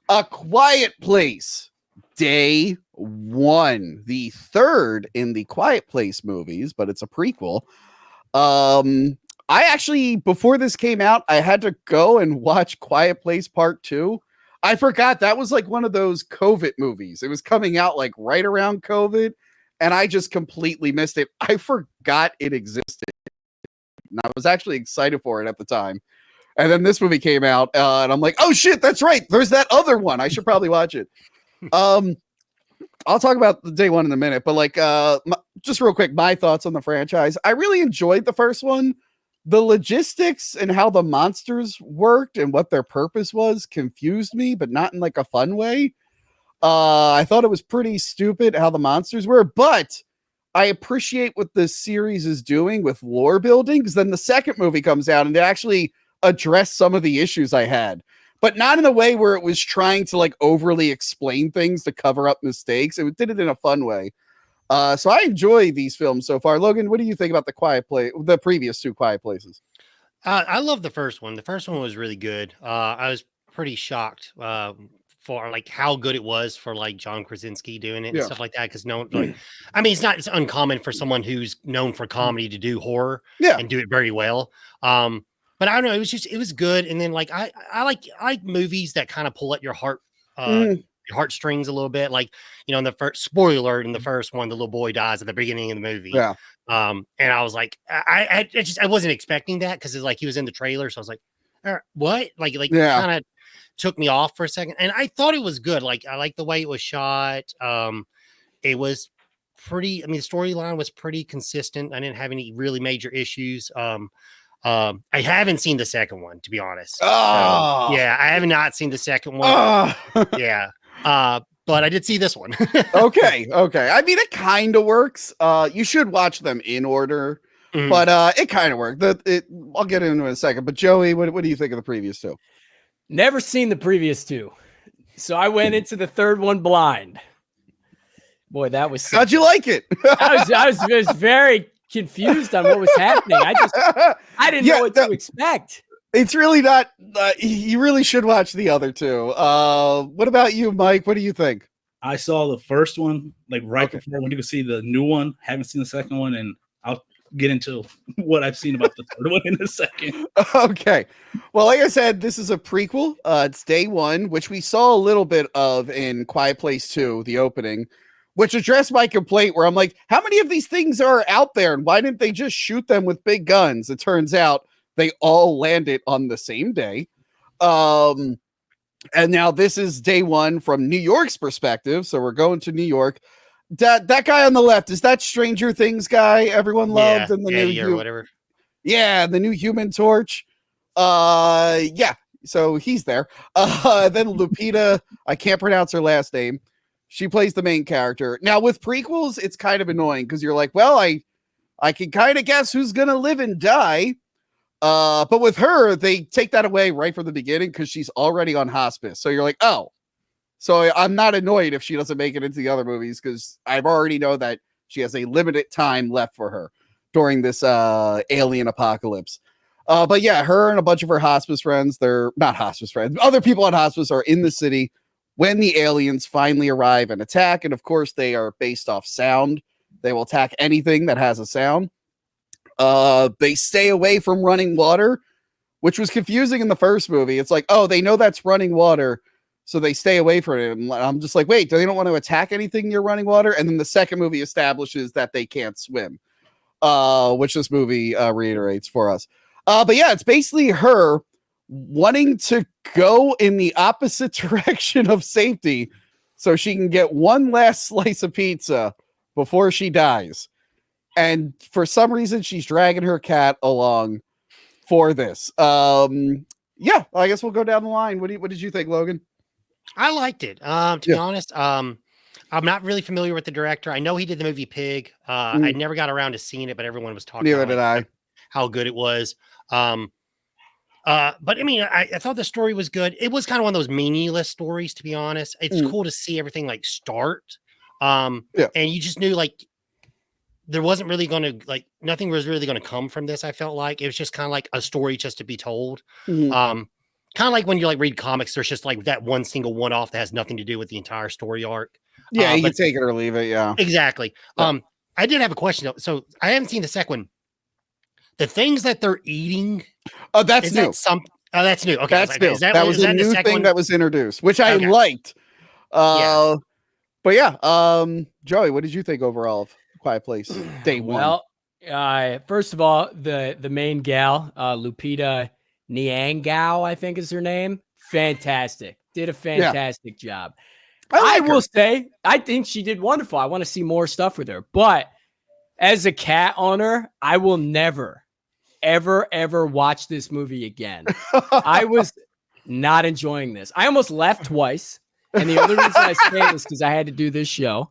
A Quiet Place, day one, the third in the Quiet Place movies, but it's a prequel. I actually, before this came out, I had to go and watch Quiet Place Part 2. I forgot that was like one of those COVID movies. It was coming out like right around COVID, and I just completely missed it. I forgot it existed. And I was actually excited for it at the time. And then this movie came out, and I'm like, oh shit, that's right. There's that other one. I should probably watch it. I'll talk about the day one in a minute, but like, just real quick, my thoughts on the franchise. I really enjoyed the first one. The logistics and how the monsters worked and what their purpose was confused me, but not in like a fun way. I thought it was pretty stupid how the monsters were, but I appreciate what this series is doing with lore building, because then the second movie comes out and they actually address some of the issues I had, but not in a way where it was trying to like overly explain things to cover up mistakes. It did it in a fun way. So I enjoy these films so far. Logan, what do you think about the previous two Quiet Places? I love the first one. The first one was really good. I was pretty shocked for like how good it was for like John Krasinski doing it and stuff like that. Because I mean, it's uncommon for someone who's known for comedy to do horror and do it very well. But I don't know. It was good. And then like I like movies that kind of pull at your heart. Your heartstrings a little bit, like, you know, in the first spoiler in the first one, the little boy dies at the beginning of the movie. Yeah. And I was like, I wasn't expecting that because it's like he was in the trailer, so I was like, what? Like kind of took me off for a second, and I thought it was good. Like I liked the way it was shot. It was pretty. I mean, the storyline was pretty consistent. I didn't have any really major issues. I haven't seen the second one, to be honest. Oh, so, yeah, I have not seen the second one. Yeah. But I did see this one. Okay. I mean, it kind of works. You should watch them in order, but it kind of worked. I'll get into it in a second. But Joey, what do you think of the previous two? Never seen the previous two, so I went into the third one blind. Boy, that was. How'd you like it? I was very confused on what was happening. I didn't know what to expect. It's really not. You really should watch the other two. What about you, Mike? What do you think? I saw the first one like before when you could see the new one. Haven't seen the second one, and I'll get into what I've seen about the third one in a second. Okay. Well, like I said, this is a prequel. It's day one, which we saw a little bit of in Quiet Place 2, the opening, which addressed my complaint where I'm like, how many of these things are out there, and why didn't they just shoot them with big guns? It turns out they all landed on the same day. And now this is day one from New York's perspective. So we're going to New York. That guy on the left, is that Stranger Things guy everyone loved? And the new whatever. Yeah, the new Human Torch. Yeah, so he's there. Then Lupita, I can't pronounce her last name. She plays the main character. Now with prequels, it's kind of annoying because you're like, well, I can kind of guess who's gonna live and die. But with her, they take that away right from the beginning because she's already on hospice. So you're like, oh, so I'm not annoyed if she doesn't make it into the other movies because I've already know that she has a limited time left for her during this alien apocalypse. But yeah, her and a bunch of her hospice friends, they're not hospice friends, other people on hospice are in the city when the aliens finally arrive and attack. And of course, they are based off sound. They will attack anything that has a sound. They stay away from running water, which was confusing in the first movie. It's like, oh, they know that's running water, so they stay away from it. And I'm just like, wait, they don't want to attack anything near running water? And then the second movie establishes that they can't swim, which this movie reiterates for us. But yeah, it's basically her wanting to go in the opposite direction of safety so she can get one last slice of pizza before she dies. And for some reason, she's dragging her cat along for this. Yeah, I guess we'll go down the line. What did you think, Logan? I liked it. To be honest, I'm not really familiar with the director. I know he did the movie Pig. I never got around to seeing it, but everyone was talking about how good it was. But I mean, I thought the story was good. It was kind of one of those meaningless stories, to be honest. It's cool to see everything like start. And you just knew like there wasn't really going to like nothing was really going to come from this. I felt like it was just kind of like a story just to be told. Kind kind of like when you like read comics, there's just like that one single one-off that has nothing to do with the entire story arc. Yeah, you can take it or leave it. Yeah, exactly. Yeah. I did have a question though. So I haven't seen the second one. The things that they're eating. Oh, that's new. That's new. Okay, that's new. That was a new thing that was introduced, which I liked. But yeah, Joey, what did you think overall of Quiet Place Day One? Well, first of all, the main gal, Lupita Nyong'o, I think is her name. Fantastic. Did a fantastic job. I will say, I think she did wonderful. I want to see more stuff with her. But as a cat owner, I will never, ever watch this movie again. I was not enjoying this. I almost left twice. And the only reason I stayed is because I had to do this show.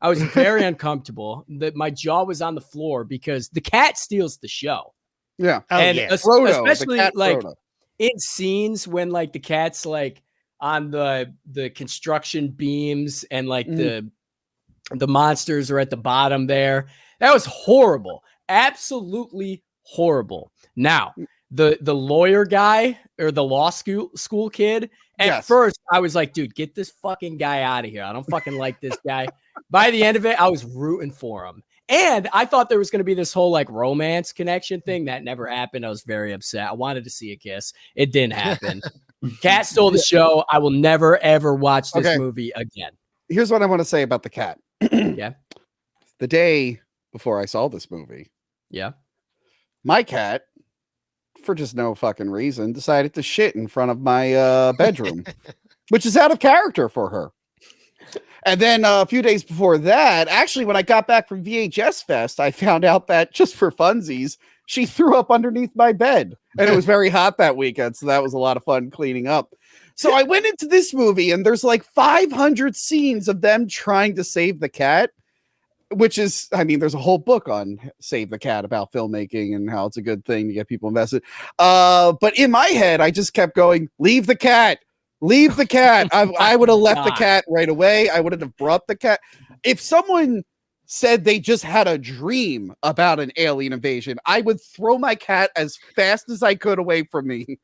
I was very uncomfortable. My jaw was on the floor because the cat steals the show. Yeah. And Frodo, especially like Frodo. In scenes when like the cat's like on the construction beams and like the monsters are at the bottom there. That was horrible. Absolutely horrible. Now, the lawyer guy or the law school kid, at first I was like, dude, get this fucking guy out of here. I don't fucking like this guy. By the end of it, I was rooting for him. And I thought there was going to be this whole like romance connection thing that never happened. I was very upset. I wanted to see a kiss. It didn't happen. Cat stole the show. I will never, ever watch this movie again. Here's what I want to say about the cat. Yeah. The day before I saw this movie. Yeah. My cat, for just no fucking reason, decided to shit in front of my bedroom, which is out of character for her. And then a few days before that, actually, when I got back from VHS Fest, I found out that just for funsies, she threw up underneath my bed. And it was very hot that weekend. So that was a lot of fun cleaning up. So I went into this movie and there's like 500 scenes of them trying to save the cat, which is, I mean, there's a whole book on Save the Cat about filmmaking and how it's a good thing to get people invested. But in my head, I just kept going, leave the cat. Leave the cat. I would have left the cat right away. I wouldn't have brought the cat. If someone said they just had a dream about an alien invasion, I would throw my cat as fast as I could away from me.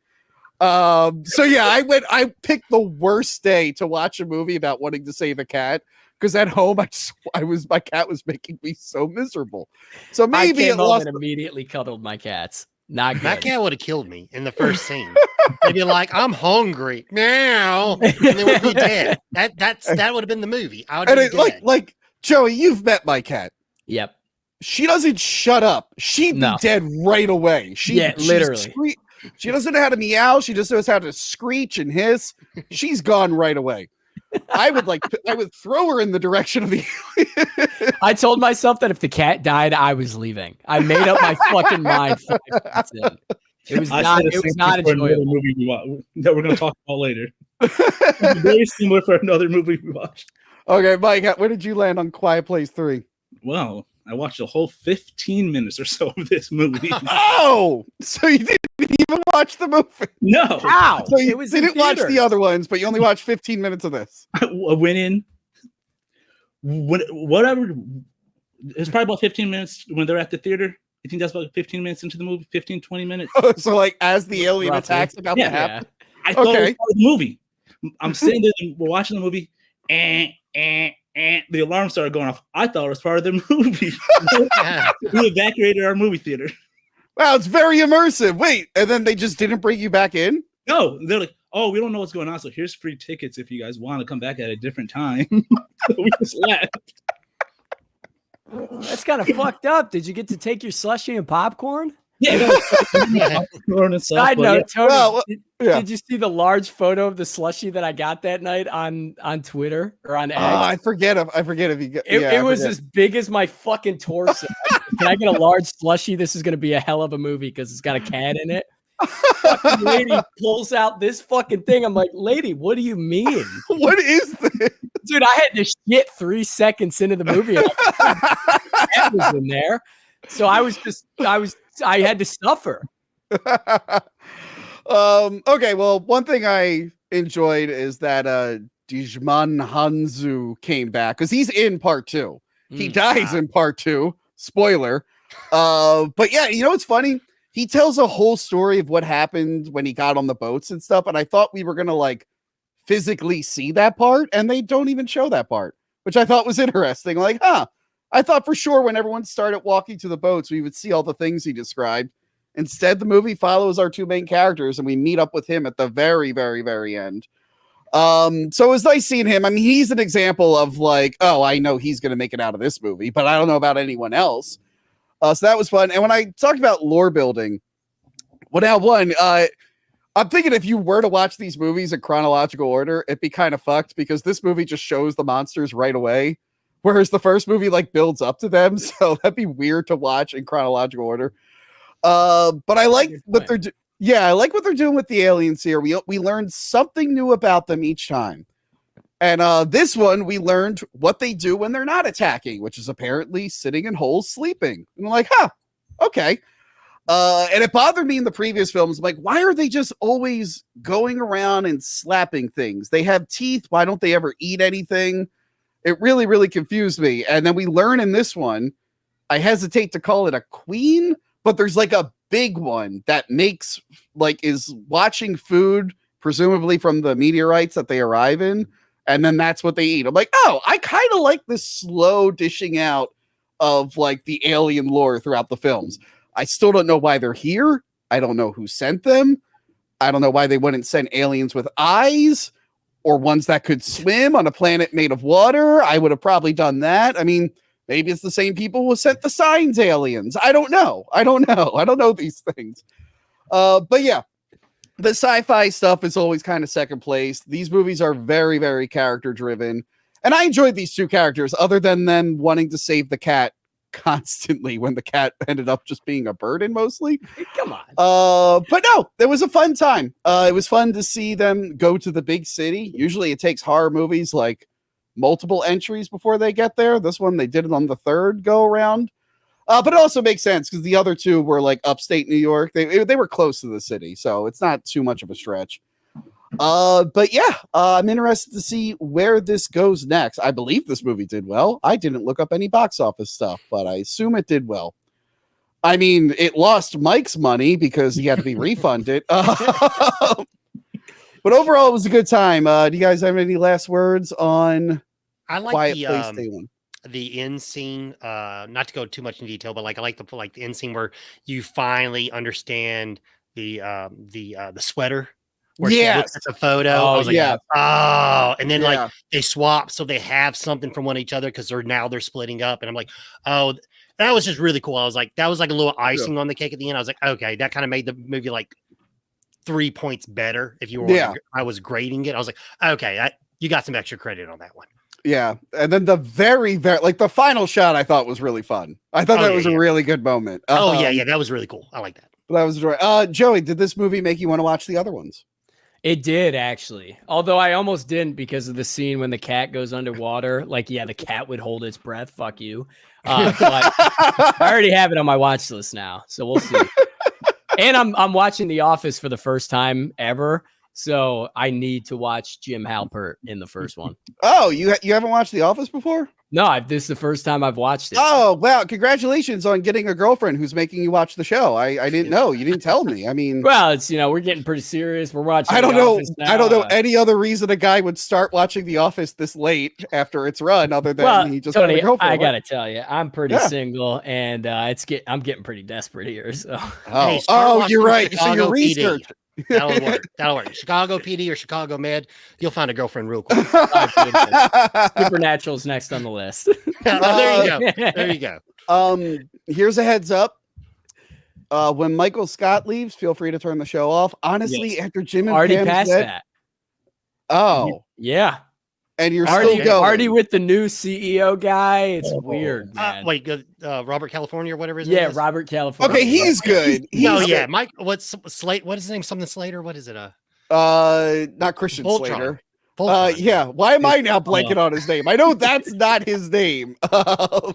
So yeah, I picked the worst day to watch a movie about wanting to save a cat. Because at home, my cat was making me so miserable. So maybe it lost. And immediately cuddled my cats. Not good. That cat would have killed me in the first scene. They'd be like, "I'm hungry now," and they would be dead. That would have been the movie. I would have been dead. Like Joey, you've met my cat. Yep. She doesn't shut up. She'd be dead right away. Literally. She doesn't know how to meow. She just knows how to screech and hiss. She's gone right away. I would throw her in the direction of the I told myself that if the cat died, I was leaving. I made up my fucking mind. It was not enjoyable. Movie that we're going to talk about later. Very similar for another movie we watched. Okay, Mike, where did you land on Quiet Place 3? Well, I watched a whole 15 minutes or so of this movie. Oh, so you didn't even watch the movie? No. How? So you didn't watch the other ones, but you only watched 15 minutes of this. I went in, whatever. It's probably about 15 minutes when they're at the theater. I think that's about 15 minutes into the movie, 15, 20 minutes. So like as the alien attacks about to happen? I thought it was part of the movie. I'm sitting there, we're watching the movie, and the alarm started going off. I thought it was part of the movie. We evacuated our movie theater. Wow, it's very immersive. Wait, and then they just didn't bring you back in? No, they're like, oh, we don't know what's going on, so here's free tickets if you guys want to come back at a different time. So we just left. That's kind of fucked up. Did you get to take your slushie and popcorn? Yeah. Side note, Tony, did you see the large photo of the slushie that I got that night on Twitter or on X? I forget if you get it was as big as my fucking torso. Can I get a large slushie? This is going to be a hell of a movie because it's got a cat in it. Fucking lady pulls out this fucking thing. I'm like, lady, what do you mean? What is this? Dude, I had to shit 3 seconds into the movie. That was in there. So I had to suffer. Okay, well, one thing I enjoyed is that Dijman Hanzu came back because he's in part 2. He dies in part 2. Spoiler. But yeah, you know what's funny? he tells a whole story of what happened when he got on the boats and stuff. And I thought we were going to like physically see that part, and they don't even show that part, which I thought was interesting. Like, I thought for sure when everyone started walking to the boats, we would see all the things he described. Instead, the movie follows our two main characters, and we meet up with him at the very, very, very end. So it was nice seeing him. I mean, he's an example of like, oh, I know he's going to make it out of this movie, but I don't know about anyone else. So that was fun. And when I talked about lore building, I'm thinking if you were to watch these movies in chronological order, it'd be kind of fucked because this movie just shows the monsters right away, whereas the first movie like builds up to them. So that'd be weird to watch in chronological order. But I like what they're doing. Yeah, I like what they're doing with the aliens here. We learned something new about them each time. And this one, we learned what they do when they're not attacking, which is apparently sitting in holes sleeping. And I'm like, okay. And it bothered me in the previous films. I'm like, why are they just always going around and slapping things? They have teeth. Why don't they ever eat anything? It really, really confused me. And then we learn in this one, I hesitate to call it a queen, but there's like a big one that is watching food, presumably from the meteorites that they arrive in. And then that's what they eat. I'm like, oh, I kind of like this slow dishing out of like the alien lore throughout the films. I still don't know why they're here. I don't know who sent them. I don't know why they wouldn't send aliens with eyes or ones that could swim on a planet made of water. I would have probably done that. I mean, maybe it's the same people who sent the signs aliens. I don't know. I don't know these things. But yeah, the sci-fi stuff is always kind of second place. These movies are very, very character driven. And I enjoyed these two characters other than them wanting to save the cat constantly when the cat ended up just being a burden mostly. Come on. But no, it was a fun time. It was fun to see them go to the big city. Usually it takes horror movies like multiple entries before they get there. This one, they did it on the third go around. But it also makes sense because the other two were like upstate New York. They were close to the city, so it's not too much of a stretch. But yeah, I'm interested to see where this goes next. I believe this movie did well. I didn't look up any box office stuff, but I assume it did well. I mean, it lost Mike's money because he had to be refunded. But overall, it was a good time. Do you guys have any last words on I like Quiet Place Day One? The end scene, not to go too much in detail, but I like the end scene where you finally understand the sweater. Where she looks at the photo. I was like, and then like they swap, so they have something from one each other because they're splitting up, and I'm like, oh, that was just really cool. I was like, that was like a little icing on the cake at the end. I was like, okay, that kind of made the movie like 3 points better. If you were, I was grading it. I was like, okay, you got some extra credit on that one. Yeah, and then the very, very like the final shot I thought was really fun. I thought that was a really good moment. That was really cool. I like that. That was Joey, did this movie make you want to watch the other ones? It did actually. Although I almost didn't because of the scene when the cat goes underwater. Like, yeah, the cat would hold its breath. Fuck you. But I already have it on my watch list now, so we'll see. And I'm watching The Office for the first time ever. So I need to watch Jim Halpert in the first one. Oh, you haven't watched The Office before? No, this is the first time I've watched it. Oh, wow. Congratulations on getting a girlfriend who's making you watch the show. I didn't know. You didn't tell me. I mean, well, it's, we're getting pretty serious. We're watching. I don't know any other reason a guy would start watching The Office this late after its run other than he just Tony, got a girlfriend. I got to tell you, I'm pretty single and I'm getting pretty desperate here. So. You're right. So your research. That'll work. Chicago PD or Chicago Med, you'll find a girlfriend real quick. Supernatural's next on the list. There you go. Here's a heads up. When Michael Scott leaves, feel free to turn the show off. Honestly, after Jim and already Pam's passed dead, that. Oh, yeah. And you're still going. Already with the new CEO guy. It's weird, man. Robert California or whatever his name is? Robert California. Okay, he's good. Good. Mike, what's Slate? What is his name? Something Slater? What is it? Not Christian Voltron. Slater. Voltron. Yeah. Why am I now blanking on his name? I know that's not his name. Well,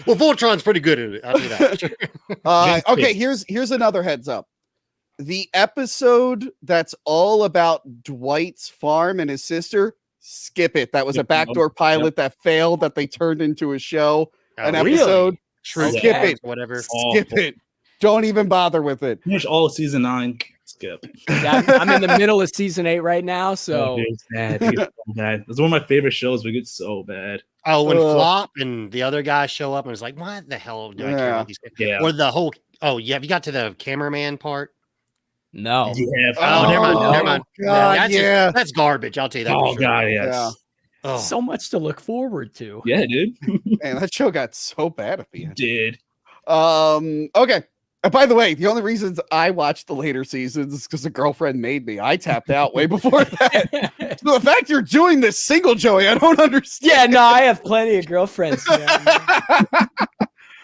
Voltron's pretty good at it. I'll do that. Okay, here's another heads up. The episode that's all about Dwight's farm and his sister, skip it. That was a backdoor pilot that failed that they turned into a show, an episode. True. Skip it. Whatever. Skip it. Don't even bother with it. Finish all season 9. Skip. Yeah, I'm in the middle of season 8 right now, so It's bad. It gets so bad. It's one of my favorite shows, but it gets so bad. Oh, when Flop and the other guys show up and it's like, what the hell do I care about these guys? Yeah. Or the whole have you got to the cameraman part? no. Yeah. Oh, never mind. God, That's garbage. I'll tell you that. Oh for sure. god, yes. Yeah. Oh. So much to look forward to. Yeah, dude. Man, that show got so bad at the end. Did. Okay. By the way, the only reasons I watched the later seasons is because a girlfriend made me. I tapped out way before that. So the fact you're doing this single, Joey, I don't understand. Yeah, no, I have plenty of girlfriends. Yeah.